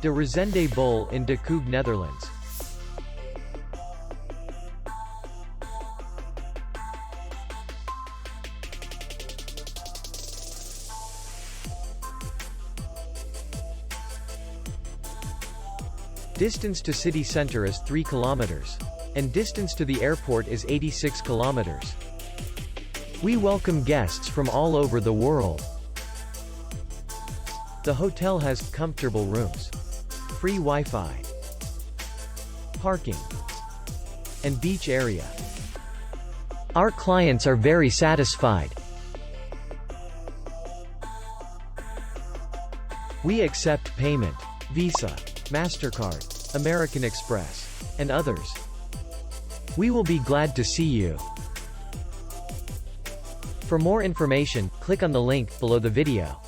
De Razende Bol in de Koog, Netherlands. Distance to city center is 3 kilometers. And distance to the airport is 86 kilometers. We welcome guests from all over the world. The hotel has comfortable rooms, free Wi-Fi, parking, and beach area. Our clients are very satisfied. We accept payment, Visa, MasterCard, American Express, and others. We will be glad to see you. For more information, click on the link below the video.